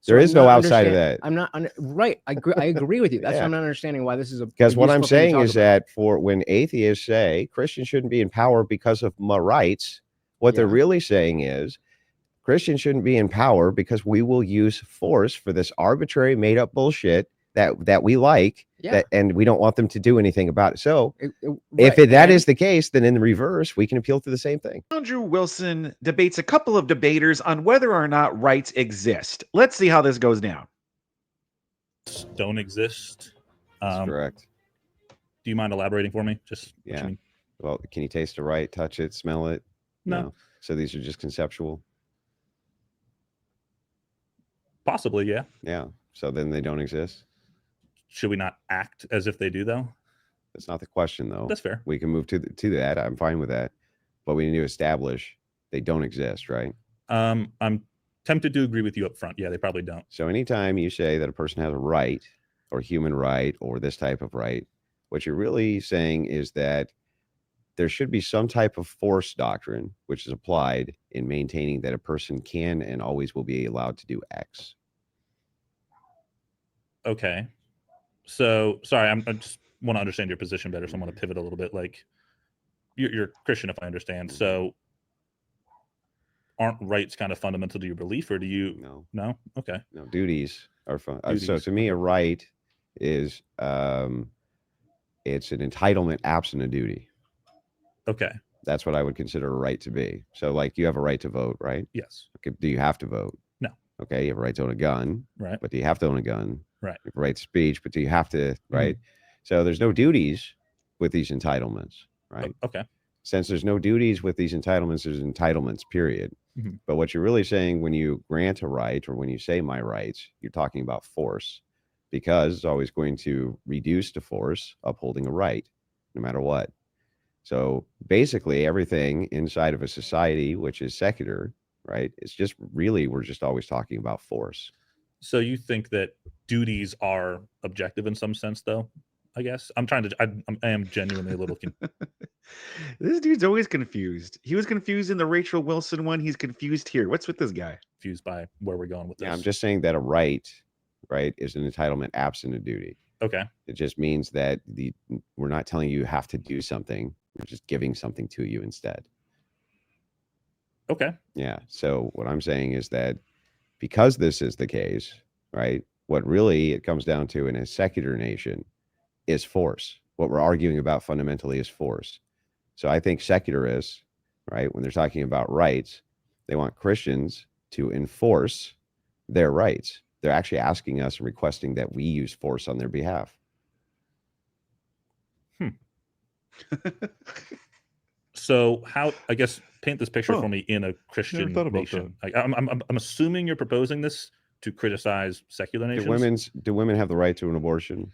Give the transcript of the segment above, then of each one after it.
So There I'm is no not outside of that. I'm not right. I agree with you. That's Yeah. why I'm not understanding why this is a Because what I'm useful thing to saying talk is about. that for when atheists say Christians shouldn't be in power because of my rights, what they're Yeah. really saying is Christians shouldn't be in power because we will use force for this arbitrary made up bullshit that we like, Yeah. and we don't want them to do anything about it. So Right. that is the case, then in the reverse, we can appeal to the same thing. Andrew Wilson debates a couple of debaters on whether or not rights exist. Let's see how this goes down. Don't exist. That's correct. Do you mind elaborating for me? Just what Yeah. you mean? Well, can you taste a right, touch it, smell it? No. So these are just conceptual. Possibly, yeah. Yeah. So then they don't exist. Should we not act as if they do, though? That's not the question, though. That's fair. We can move to that. I'm fine with that, but we need to establish they don't exist, right? I'm tempted to agree with you up front. Yeah, they probably don't. So anytime you say that a person has a right or human right or this type of right, what you're really saying is that there should be some type of force doctrine which is applied in maintaining that a person can and always will be allowed to do X. Okay. So, sorry, I just want to understand your position better, so I'm going to pivot a little bit. Like, you're Christian, if I understand. So, aren't rights kind of fundamental to your belief, or do you? No. Okay. No, duties are fun. So Duties, to me, a right is it's an entitlement absent a duty. Okay. That's what I would consider a right to be. So, like, you have a right to vote, right? Yes. Okay. Do you have to vote? No. Okay. You have a right to own a gun. Right. But do you have to own a gun? Right. You have a right to speech, but do you have to? Right. So there's no duties with these entitlements, right? Okay. Since there's no duties with these entitlements, there's entitlements, period. But what you're really saying when you grant a right or when you say my rights, you're talking about force, because it's always going to reduce to force upholding a right, no matter what. So basically everything inside of a society, which is secular, right? It's just really, we're just always talking about force. So you think that duties are objective in some sense, though? I guess I am genuinely a little confused. This dude's always confused. He was confused in the Rachel Wilson one. He's confused here. What's with this guy? Confused by where we're going with this. Yeah, I'm just saying that a right is an entitlement absent a duty. Okay. It just means that we're not telling you have to do something. We're just giving something to you instead. Okay. Yeah. So what I'm saying is that because this is the case, right, what really it comes down to in a secular nation is force. What we're arguing about fundamentally is force. So I think secularists, right, when they're talking about rights, they want Christians to enforce their rights. They're actually asking us and requesting that we use force on their behalf. So how, I guess, paint this picture for me in a Christian nation. I'm assuming you're proposing this to criticize secular nations. Do women have the right to an abortion?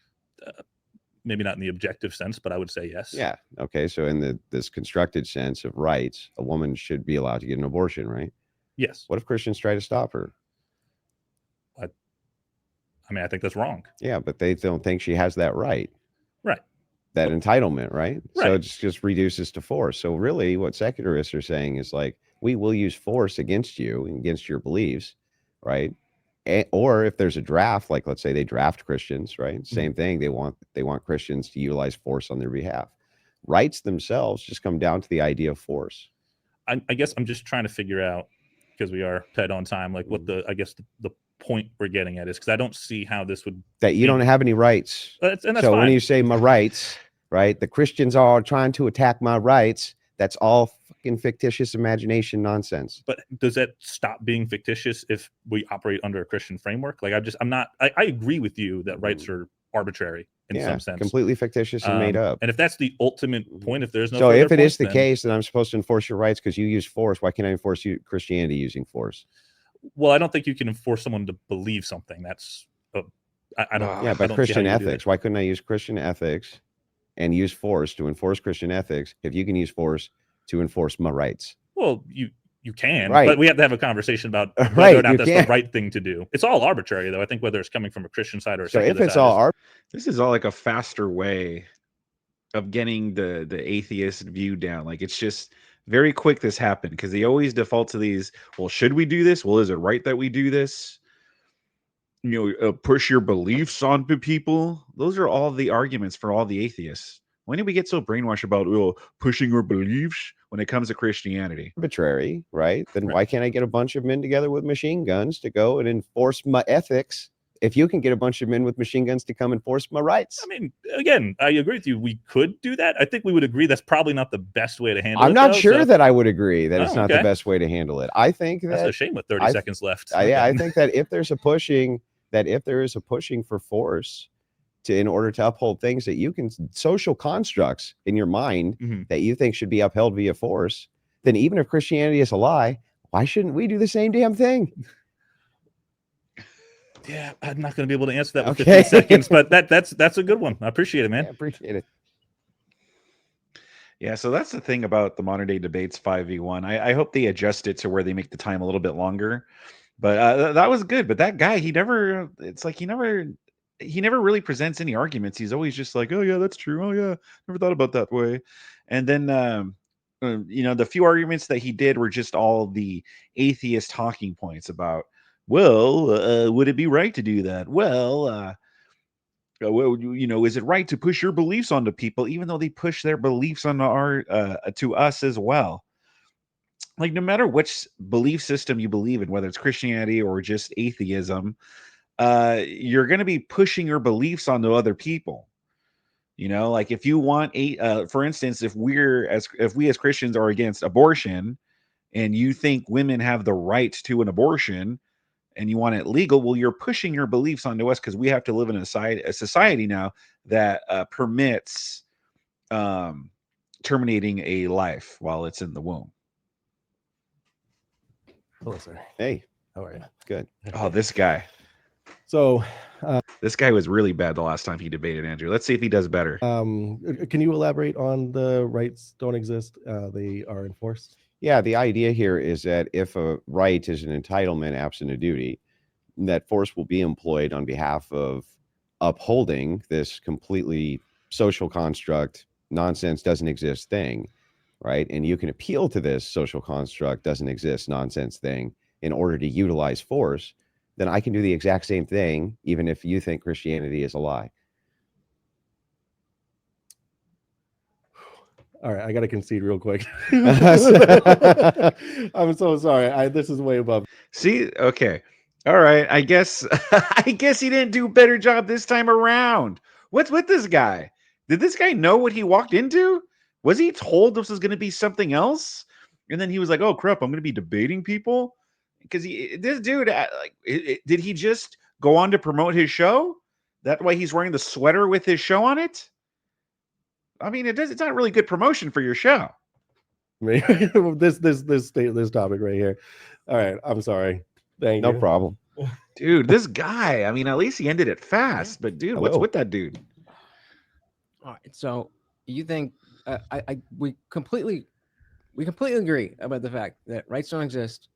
Maybe not in the objective sense, but I would say yes. Yeah. Okay. So in this constructed sense of rights, a woman should be allowed to get an abortion, right? Yes. What if Christians try to stop her? I mean, I think that's wrong. Yeah, but they don't think she has that right. Right. That entitlement, right? Right. So it just reduces to force. So really what secularists are saying is like, we will use force against you and against your beliefs, right? Or if there's a draft, like let's say they draft Christians, right? Same thing. They want Christians to utilize force on their behalf. Rights themselves just come down to the idea of force. I guess I'm just trying to figure out, because we are tight on time, like what the point we're getting at is, because I don't see how this would that you don't have any rights. And that's so fine. When you say my rights, right, the Christians are trying to attack my rights. That's all fucking fictitious imagination nonsense. But does that stop being fictitious if we operate under a Christian framework? Like I agree with you that rights are arbitrary in some sense, completely fictitious and made up. And if that's the ultimate point, if there's no so if it is the then, case that I'm supposed to enforce your rights because you use force, why can't I enforce Christianity using force? Well, I don't think you can enforce someone to believe something. That's I don't. Yeah, but Christian ethics. Why couldn't I use Christian ethics and use force to enforce Christian ethics if you can use force to enforce my rights? Well, you can, right. But we have to have a conversation about whether or not that's the right thing to do. It's all arbitrary, though. I think whether it's coming from a Christian side or a secular if it's side all this is all like a faster way of getting the atheist view down. Like it's just very quick this happened because they always default to these. Well, should we do this? Well, is it right that we do this? push your beliefs onto people. Those are all the arguments for all the atheists. When did we get so brainwashed about pushing our beliefs when it comes to Christianity? Arbitrary, right? Then Right. why can't I get a bunch of men together with machine guns to go and enforce my ethics? If you can get a bunch of men with machine guns to come enforce my rights. I mean, again, I agree with you. We could do that. I think we would agree that's probably not the best way to handle it. I'm not though, sure so that I would agree that it's Oh, not the okay. best way to handle it. I think that's that a shame with 30 seconds left. yeah, I Okay. think that if there's a pushing, for force in order to uphold things that you can, social constructs in your mind Mhm. that you think should be upheld via force, then even if Christianity is a lie, why shouldn't we do the same damn thing? Yeah, I'm not going to be able to answer that with Okay. 15 seconds, but that's a good one. I appreciate it, man. I appreciate it. Yeah, so that's the thing about the modern day debates 5v1. I hope they adjust it to where they make the time a little bit longer. But that was good. But that guy, he never really presents any arguments. He's always just like, oh yeah, that's true. Oh yeah, never thought about that way. And then the few arguments that he did were just all the atheist talking points about, well, would it be right to do that? Well, is it right to push your beliefs onto people, even though they push their beliefs on to us as well? Like, no matter which belief system you believe in, whether it's Christianity or just atheism, you're going to be pushing your beliefs onto other people. Like if you want for instance, if we as Christians are against abortion, and you think women have the right to an abortion, and you want it legal, well, you're pushing your beliefs onto us because we have to live in a society now that permits terminating a life while it's in the womb. Hello, sir. Hey, How are you? good. Oh, this guy. So, This guy was really bad the last time he debated Andrew. Let's see if he does better. can you elaborate on the rights don't exist? They are enforced. Yeah, the idea here is that if a right is an entitlement absent a duty, that force will be employed on behalf of upholding this completely social construct, nonsense doesn't exist thing, right? And you can appeal to this social construct doesn't exist nonsense thing in order to utilize force. Then I can do the exact same thing, even if you think Christianity is a lie. All right, I got to concede real quick. I'm so sorry. This is way above. See, okay, all right. I guess he didn't do a better job this time around. What's with this guy? Did this guy know what he walked into? Was he told this was going to be something else? And then he was like, "Oh crap, I'm going to be debating people." Because this dude, did he just go on to promote his show? That's why he's wearing the sweater with his show on it. I mean, it's not really good promotion for your show. this topic right here. All right, I'm sorry. Thank No you. problem. Dude, this guy, I mean, at least he ended it fast. But dude, what's Hello. with that dude? All right. So you think we completely agree about the fact that rights don't exist,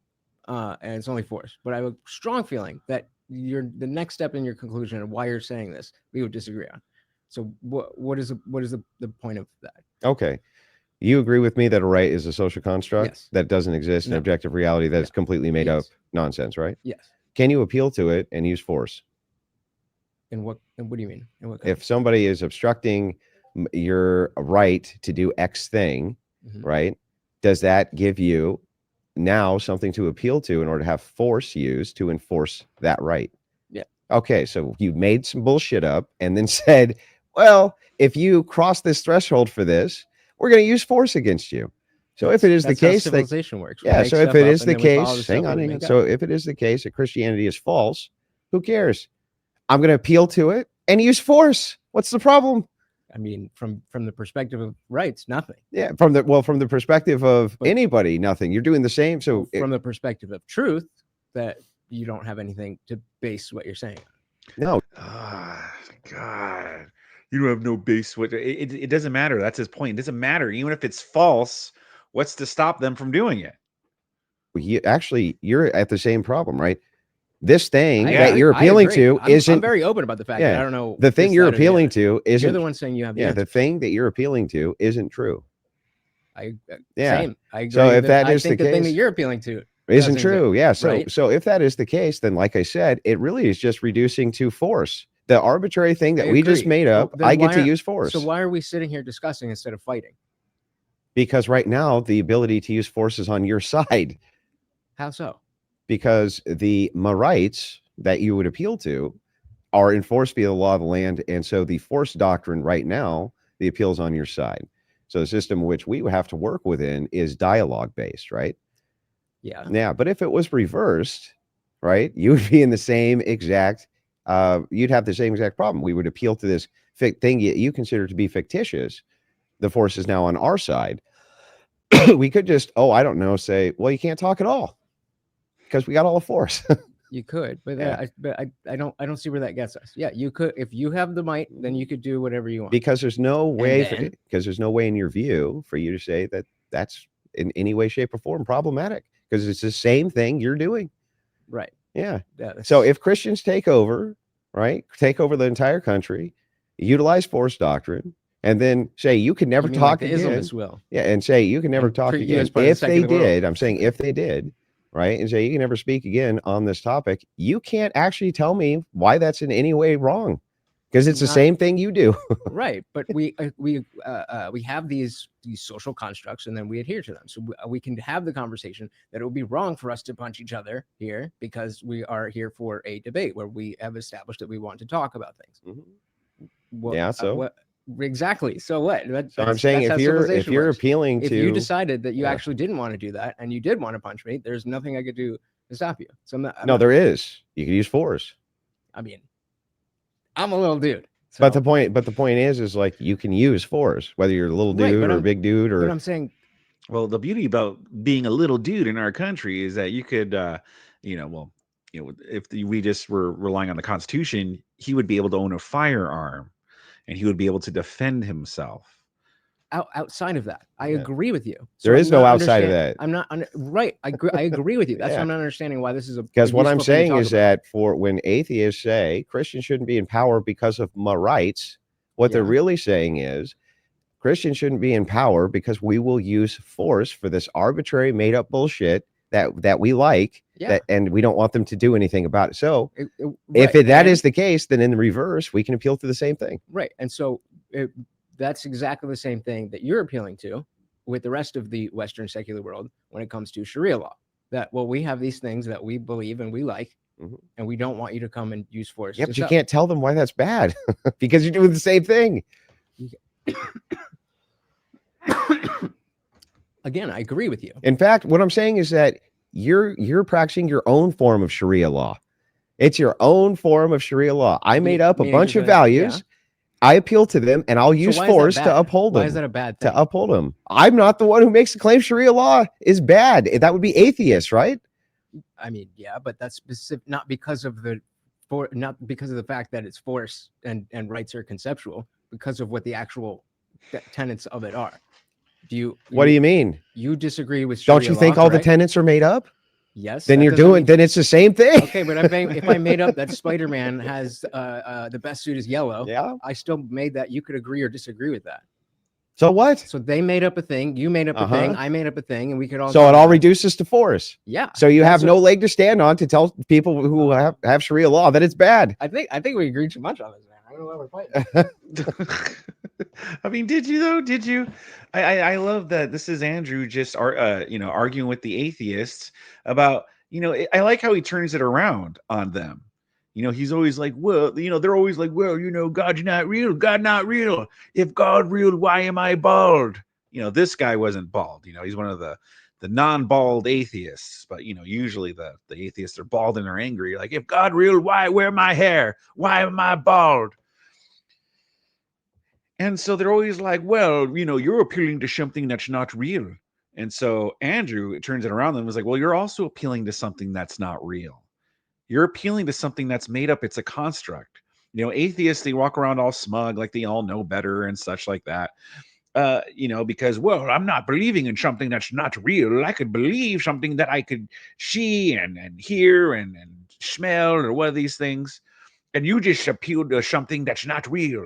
and it's only force. But I have a strong feeling that the next step in your conclusion and why you're saying this, we would disagree on. So what is the point of that? Okay. You agree with me that a right is a social construct Yes. that doesn't exist in No. objective reality, that is completely made up Yes. nonsense, right? Yes. Can you appeal to it and use force? And what do you mean? In what If somebody is obstructing your right to do X thing, Mhm. right? Does that give you now something to appeal to in order to have force used to enforce that right? Yeah. Okay, so you made some bullshit up and then said, well, if you cross this threshold for this, we're going to use force against you. So if it is the That's how case that, civilization works. We yeah, make so if stuff it up is and the then we follow case, the stuff hang that on, we hang on. make So up. if it is the case that Christianity is false, who cares? I'm going to appeal to it and use force. What's the problem? I mean, from the perspective of rights, nothing. Yeah, from the perspective of But- anybody, nothing. You're doing the same. So From the perspective of truth, that you don't have anything to base what you're saying on. no, Ah, God, you don't have no base. It doesn't matter. That's his point. It doesn't matter. Even if it's false, what's to stop them from doing it? you're at the same problem, right? This thing I that agree. you're I appealing agree. to I'm isn't very open about the fact yeah, that I don't know the thing this you're side or the appealing other. to You're isn't the one saying you have the yeah, answer. the thing that you're appealing to isn't true. I Yeah. same. I agree. So if that I is think the the thing that case- you're appealing to isn't doesn't true. exist, Yeah. So right? so if that is the case, then like I said, it really is just reducing to force. The arbitrary thing that I we just agree. made Well, up, then I get why to are- use force. So why are we sitting here discussing instead of fighting? Because right now the ability to use force is on your side. How so? Because the rights that you would appeal to are enforced via the law of the land. And so the force doctrine right now, the appeal is on your side. So the system which we would have to work within is dialogue based, right? Yeah. Yeah. But if it was reversed, right, you would be in the same exact, you'd have the same exact problem. We would appeal to this thing you consider to be fictitious. The force is now on our side. We could just, I don't know, say, well, you can't talk at all because we got all the force. You could, but Yeah. I don't see where that gets us. Yeah, you could, if you have the might, then you could do whatever you want. Because there's no way, then- because there's no way in your view for you to say that that's in any way, shape, or form problematic because it's the same thing you're doing. Right. Yeah. Yeah, So that's- if Christians take over, right, take over the entire country, utilize force doctrine, and then say you can never you mean talk like the again. Islamists will. Yeah, and say you can never And talk treat you again. as part of the If they secular world. did, I'm saying if they did, right, and say you can never speak again on this topic, you can't actually tell me why that's in any way wrong because it's the Not- same thing you do. Right, but we have these social constructs and then we adhere to them. So we can have the conversation that it would be wrong for us to punch each other here because we are here for a debate where we have established that we want to talk about things. What, Yeah, so? what exactly? So what? So I'm saying that's how if you're civilization works. appealing If to you decided that you Yeah. actually didn't want to do that and you did want to punch me, there's nothing I could do to stop you. So I'm no, there is. You can use force. I mean, I'm a little dude. So, But the point is like you can use force, whether you're a little Right, dude but or a I'm- big dude but or I'm saying Well, the beauty about being a little dude in our country is that you could, if we just were relying on the Constitution, he would be able to own a firearm, and he would be able to defend himself. outside of that, I Yeah. agree with you. There I'm is no not outside of understand- that. I'm not right. I agree with you. That's Yeah. why I'm not understanding why this is a because what I'm useful thing to saying talk is about. that for when atheists say Christians shouldn't be in power because of my rights, what they're Yeah. really saying is Christians shouldn't be in power because we will use force for this arbitrary made up bullshit that we like Yeah. and we don't want them to do anything about it. So Right, that and- is the case, then in the reverse, we can appeal to the same thing. right, and so that's exactly the same thing that you're appealing to with the rest of the Western secular world when it comes to Sharia law. That we have these things that we believe and we like, Mhm. and we don't want you to come and use force. Yeah, to but you stop. can't tell them why that's bad because you're doing the same thing. Again, I agree with you. In fact, what I'm saying is that you're practicing your own form of Sharia law. It's your own form of Sharia law. I made up a meaning bunch just of like- values. yeah. I appeal to them, and I'll So use why is that force bad? to uphold Why them. is that a bad thing? To uphold them. I'm not the one who makes the claim Sharia law is bad. That would be atheist, right? I mean, yeah, but that's specific, not because of the fact that it's force and rights are conceptual, because of what the actual tenets of it are. What do you mean? You disagree with Sharia Don't you think law, all the correct? tenets are made up? Yes. Then that you're doesn't doing. mean- Then it's the same thing. Okay, but if I made up that Spider-Man has the best suit is yellow, Yeah. I still made that. You could agree or disagree with that. So what? So they made up a thing, you made up a thing, Uh-huh. I made up a thing, and we could all. So talk it all about reduces to force. Yeah. So you have That's no leg to stand on to tell people who have Sharia law that it's bad. I think we agreed too much on this, man. I don't know why we're fighting. I mean, did you though? Did you? I love that this is Andrew just arguing with the atheists about, I like how he turns it around on them. He's always like, well, they're always like, well, God's not real. God not real. If God real, why am I bald? This guy wasn't bald. He's one of the non-bald atheists, but usually the atheists are bald and they're angry. Like, if God real, why wear my hair? Why am I bald? And so they're always like, well, you're appealing to something that's not real. And so Andrew turns it around and was like, well, you're also appealing to something that's not real. You're appealing to something that's made up. It's a construct. Atheists, they walk around all smug, like they all know better and such like that. Because, well, I'm not believing in something that's not real. I could believe something that I could see and hear and smell or one of these things. And you just appealed to something that's not real.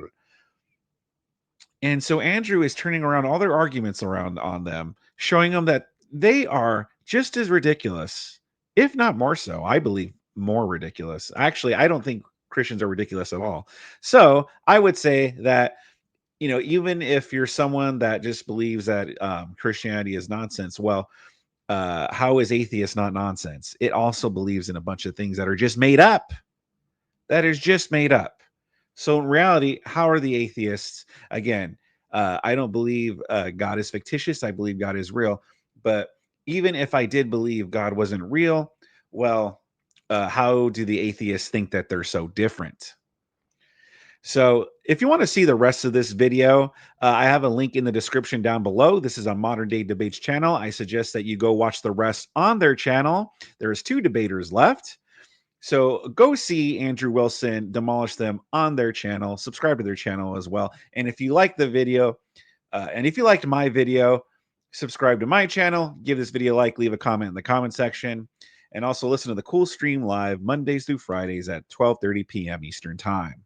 And so Andrew is turning around all their arguments around on them, showing them that they are just as ridiculous, if not more so. I believe more ridiculous. Actually, I don't think Christians are ridiculous at all. So I would say that, you know, even if you're someone that just believes that Christianity is nonsense, well, how is atheist not nonsense? It also believes in a bunch of things that are just made up. That is just made up. So in reality, how are the atheists? Again, I don't believe God is fictitious. I believe God is real. But even if I did believe God wasn't real, well, how do the atheists think that they're so different? So if you want to see the rest of this video, I have a link in the description down below. This is a Modern Day Debates channel. I suggest that you go watch the rest on their channel. There's 2 debaters left. So go see Andrew Wilson demolish them on their channel. Subscribe to their channel as well. And if you like the video, and if you liked my video, subscribe to my channel. Give this video a like. Leave a comment in the comment section. And also listen to the Cool Stream live Mondays through Fridays at 12:30 p.m. Eastern Time.